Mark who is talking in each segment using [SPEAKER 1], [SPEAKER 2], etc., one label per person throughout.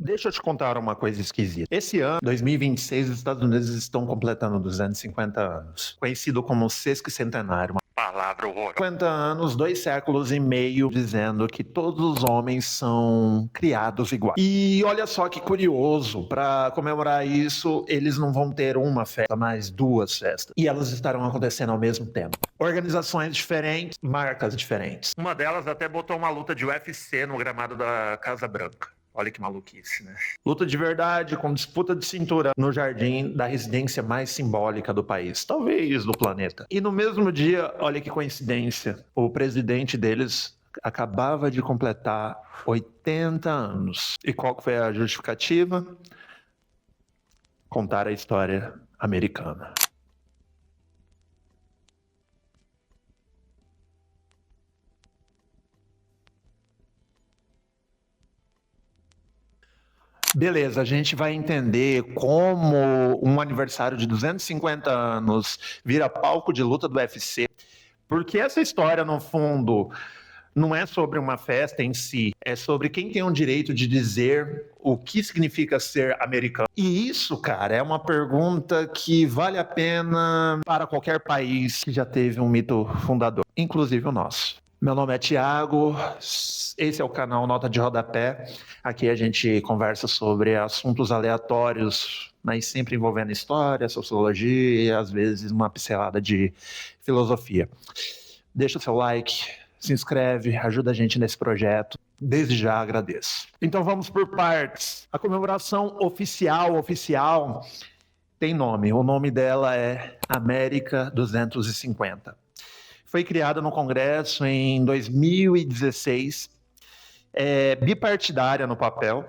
[SPEAKER 1] Deixa eu te contar uma coisa esquisita. Esse ano, 2026, os Estados Unidos estão completando 250 anos. Conhecido como sesquicentenário. Uma palavra horrorosa. 50 anos, 2 séculos e meio, dizendo que todos os homens são criados iguais. E olha só que curioso, para comemorar isso, eles não vão ter uma festa, mas 2 festas. E elas estarão acontecendo ao mesmo tempo. Organizações diferentes, marcas diferentes. Uma delas até botou uma luta de UFC no gramado da Casa Branca. Olha que maluquice, né? Luta de verdade, com disputa de cintura no jardim da residência mais simbólica do país, talvez do planeta. E no mesmo dia, olha que coincidência, o presidente deles acabava de completar 80 anos. E qual foi a justificativa? Contar a história americana. Beleza, a gente vai entender como um aniversário de 250 anos vira palco de luta do UFC, porque essa história, no fundo, não é sobre uma festa em si, é sobre quem tem o direito de dizer o que significa ser americano. E isso, cara, é uma pergunta que vale a pena para qualquer país que já teve um mito fundador, inclusive o nosso. Meu nome é Thiago, esse é o canal Nota de Rodapé. Aqui a gente conversa sobre assuntos aleatórios, mas sempre envolvendo história, sociologia e às vezes uma pincelada de filosofia. Deixa o seu like, se inscreve, ajuda a gente nesse projeto. Desde já agradeço. Então vamos por partes. A comemoração oficial tem nome. O nome dela é América 250. Foi criada no Congresso em 2016, bipartidária no papel.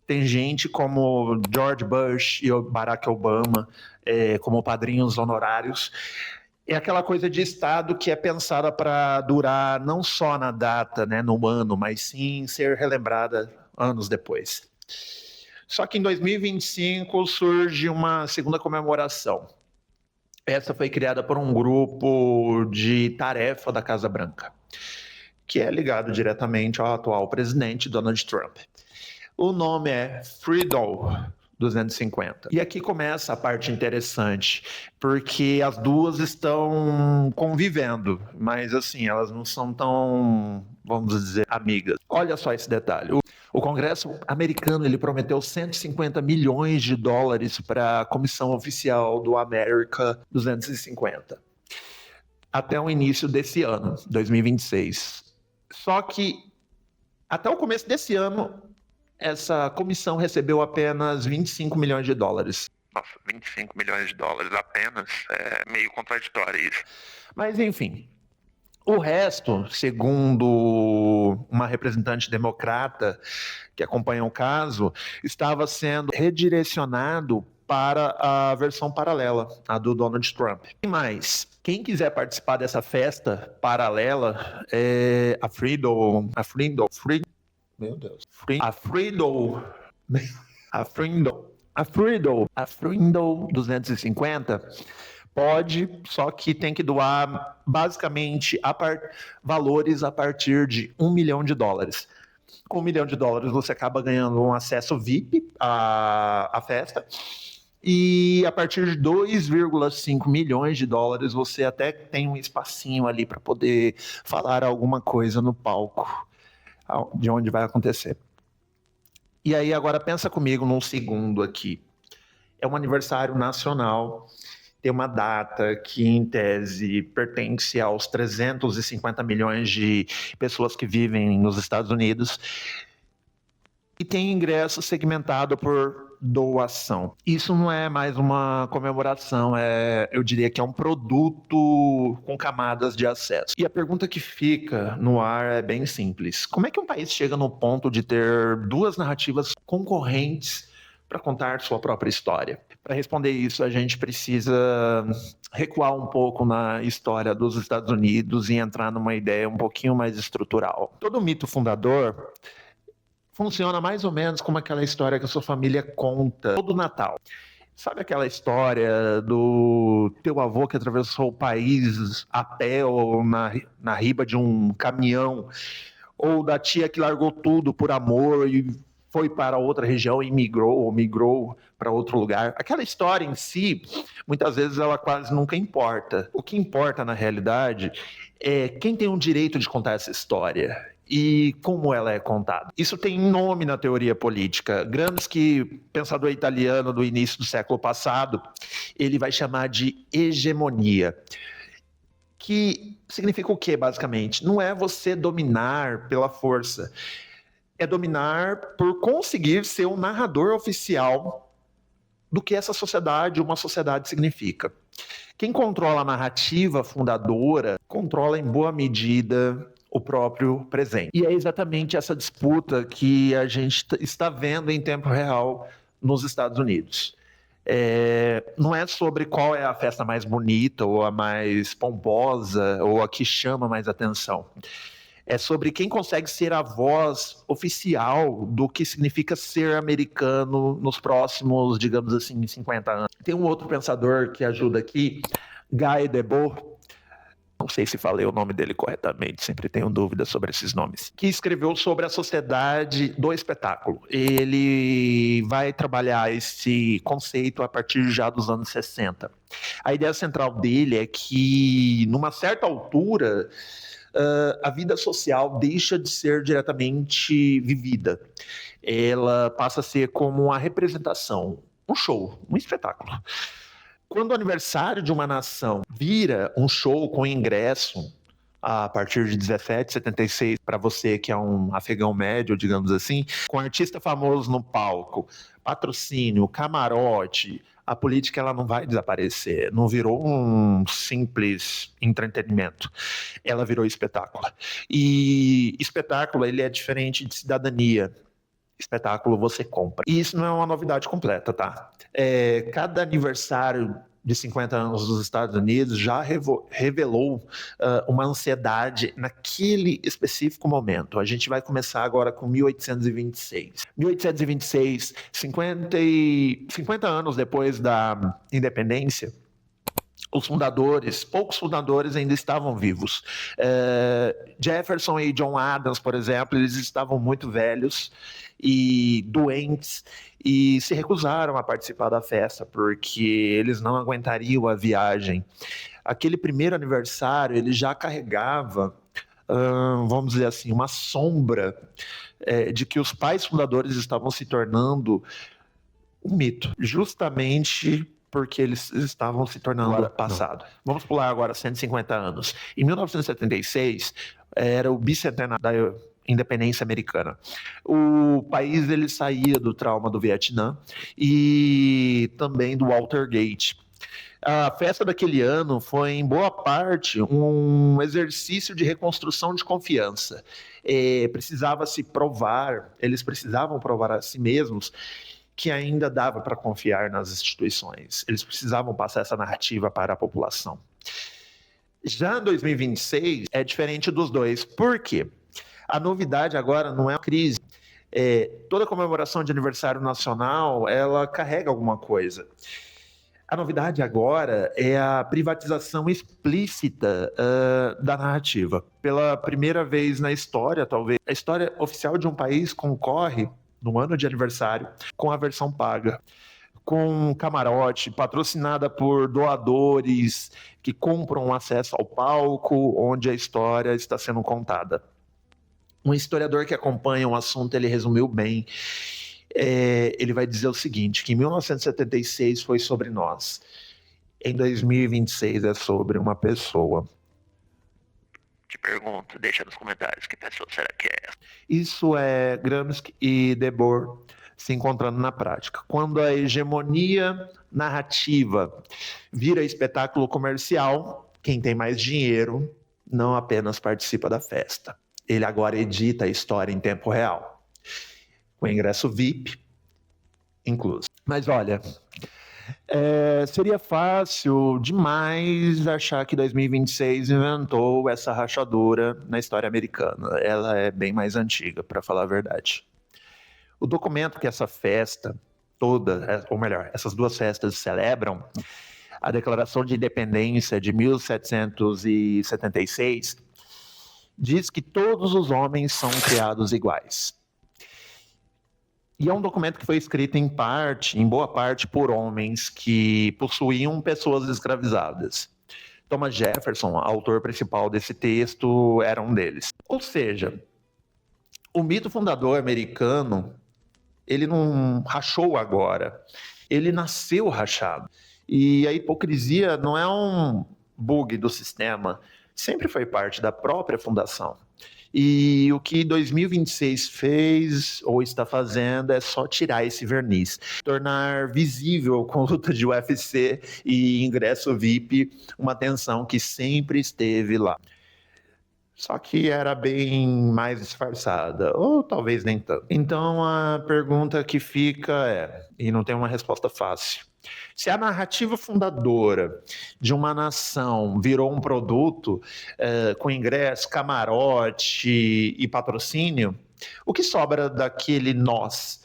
[SPEAKER 1] Tem gente como George Bush e Barack Obama como padrinhos honorários. É aquela coisa de Estado que é pensada para durar não só na data, né, no ano, mas sim ser relembrada anos depois. Só que em 2025 surge uma segunda comemoração. Essa foi criada por um grupo de tarefa da Casa Branca, que é ligado diretamente ao atual presidente Donald Trump. O nome é Freedom 250. E aqui começa a parte interessante, porque as duas estão convivendo, mas assim, elas não são tão, vamos dizer, amigas. Olha só esse detalhe. O Congresso americano ele prometeu 150 milhões de dólares para a comissão oficial do América 250 até o início desse ano, 2026. Só que até o começo desse ano, essa comissão recebeu apenas 25 milhões de dólares. Nossa, 25 milhões de dólares apenas? É meio contraditório isso. Mas enfim. O resto, segundo uma representante democrata que acompanha o caso, estava sendo redirecionado para a versão paralela, a do Donald Trump. E mais, quem quiser participar dessa festa paralela, meu Deus, a Freedom 250 pode, só que tem que doar basicamente valores a partir de $1 milhão. Com $1 milhão você acaba ganhando um acesso VIP à festa. E a partir de 2,5 milhões de dólares você até tem um espacinho ali para poder falar alguma coisa no palco de onde vai acontecer. E aí agora pensa comigo num segundo aqui. É um aniversário nacional, tem uma data que, em tese, pertence aos 350 milhões de pessoas que vivem nos Estados Unidos e tem ingresso segmentado por doação. Isso não é mais uma comemoração, eu diria que é um produto com camadas de acesso. E a pergunta que fica no ar é bem simples. Como é que um país chega no ponto de ter duas narrativas concorrentes para contar sua própria história? Para responder isso, a gente precisa recuar um pouco na história dos Estados Unidos e entrar numa ideia um pouquinho mais estrutural. Todo mito fundador funciona mais ou menos como aquela história que a sua família conta todo Natal. Sabe aquela história do teu avô que atravessou o país a pé ou na riba de um caminhão? Ou da tia que largou tudo por amor e foi para outra região e migrou ou migrou para outro lugar. Aquela história em si, muitas vezes ela quase nunca importa. O que importa na realidade é quem tem o direito de contar essa história e como ela é contada. Isso tem nome na teoria política. Gramsci, pensador italiano do início do século passado, ele vai chamar de hegemonia. Que significa o quê, basicamente? Não é você dominar pela força, é dominar por conseguir ser o narrador oficial do que essa sociedade, uma sociedade significa. Quem controla a narrativa fundadora, controla em boa medida o próprio presente. E é exatamente essa disputa que a gente está vendo em tempo real nos Estados Unidos. Não é sobre qual é a festa mais bonita, ou a mais pomposa, ou a que chama mais atenção. É sobre quem consegue ser a voz oficial do que significa ser americano nos próximos, digamos assim, 50 anos. Tem um outro pensador que ajuda aqui, Guy Debord, não sei se falei o nome dele corretamente, sempre tenho dúvidas sobre esses nomes, que escreveu sobre a sociedade do espetáculo. Ele vai trabalhar esse conceito a partir já dos anos 60. A ideia central dele é que, numa certa altura, a vida social deixa de ser diretamente vivida. Ela passa a ser como uma representação, um show, um espetáculo. Quando o aniversário de uma nação vira um show com ingresso a partir de 1776, para você que é um afegão médio, digamos assim, com artista famoso no palco, patrocínio, camarote, a política ela não vai desaparecer, não virou um simples entretenimento, ela virou espetáculo. E espetáculo ele é diferente de cidadania. Espetáculo você compra. E isso não é uma novidade completa, tá? Cada aniversário de 50 anos dos Estados Unidos já revelou uma ansiedade naquele específico momento. A gente vai começar agora com 1826. 1826, 50 anos depois da independência, os fundadores, poucos fundadores ainda estavam vivos. Jefferson e John Adams, por exemplo, eles estavam muito velhos e doentes e se recusaram a participar da festa porque eles não aguentariam a viagem. Aquele primeiro aniversário, ele já carregava, vamos dizer assim, uma sombra de que os pais fundadores estavam se tornando um mito, justamente porque eles estavam se tornando passado. Vamos pular agora 150 anos. Em 1976, era o bicentenário da independência americana. O país ele saía do trauma do Vietnã e também do Watergate. A festa daquele ano foi, em boa parte, um exercício de reconstrução de confiança. Precisava se provar, eles precisavam provar a si mesmos que ainda dava para confiar nas instituições. Eles precisavam passar essa narrativa para a população. Já em 2026 é diferente dos dois. Por quê? A novidade agora não é a crise. Toda comemoração de aniversário nacional, ela carrega alguma coisa. A novidade agora é a privatização explícita da narrativa. Pela primeira vez na história, talvez, a história oficial de um país concorre no ano de aniversário com a versão paga, com camarote, patrocinada por doadores que compram acesso ao palco onde a história está sendo contada. Um historiador que acompanha o assunto, ele resumiu bem. Ele vai dizer o seguinte, que em 1976 foi sobre nós. Em 2026 é sobre uma pessoa. Te pergunto, deixa nos comentários, que pessoa será que é essa? Isso é Gramsci e Debord se encontrando na prática. Quando a hegemonia narrativa vira espetáculo comercial, quem tem mais dinheiro não apenas participa da festa. Ele agora edita a história em tempo real, com ingresso VIP incluso. Mas olha, seria fácil demais achar que 2026 inventou essa rachadura na história americana. Ela é bem mais antiga, para falar a verdade. O documento que essa festa toda, ou melhor, essas duas festas celebram, a Declaração de Independência de 1776, diz que todos os homens são criados iguais. E é um documento que foi escrito em boa parte, por homens que possuíam pessoas escravizadas. Thomas Jefferson, autor principal desse texto, era um deles. Ou seja, o mito fundador americano, ele não rachou agora, ele nasceu rachado. E a hipocrisia não é um bug do sistema, sempre foi parte da própria fundação. E o que 2026 fez ou está fazendo é só tirar esse verniz, tornar visível com luta de UFC e ingresso VIP uma tensão que sempre esteve lá. Só que era bem mais disfarçada, ou talvez nem tanto. Então a pergunta que fica é, e não tem uma resposta fácil: se a narrativa fundadora de uma nação virou um produto com ingresso, camarote e patrocínio, o que sobra daquele nós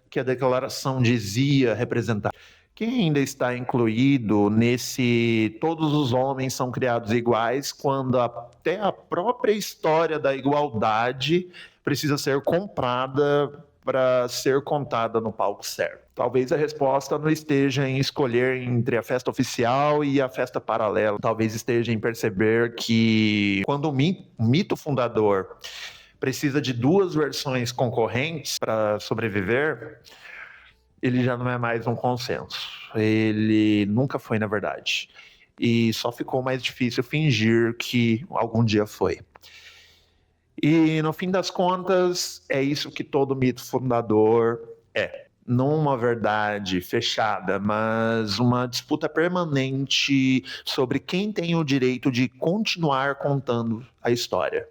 [SPEAKER 1] que a declaração dizia representar? Quem ainda está incluído nesse todos os homens são criados iguais, quando até a própria história da igualdade precisa ser comprada para ser contada no palco certo? Talvez a resposta não esteja em escolher entre a festa oficial e a festa paralela. Talvez esteja em perceber que quando o mito fundador precisa de duas versões concorrentes para sobreviver, ele já não é mais um consenso. Ele nunca foi, na verdade. E só ficou mais difícil fingir que algum dia foi. E, no fim das contas, é isso que todo mito fundador é. Não uma verdade fechada, mas uma disputa permanente sobre quem tem o direito de continuar contando a história.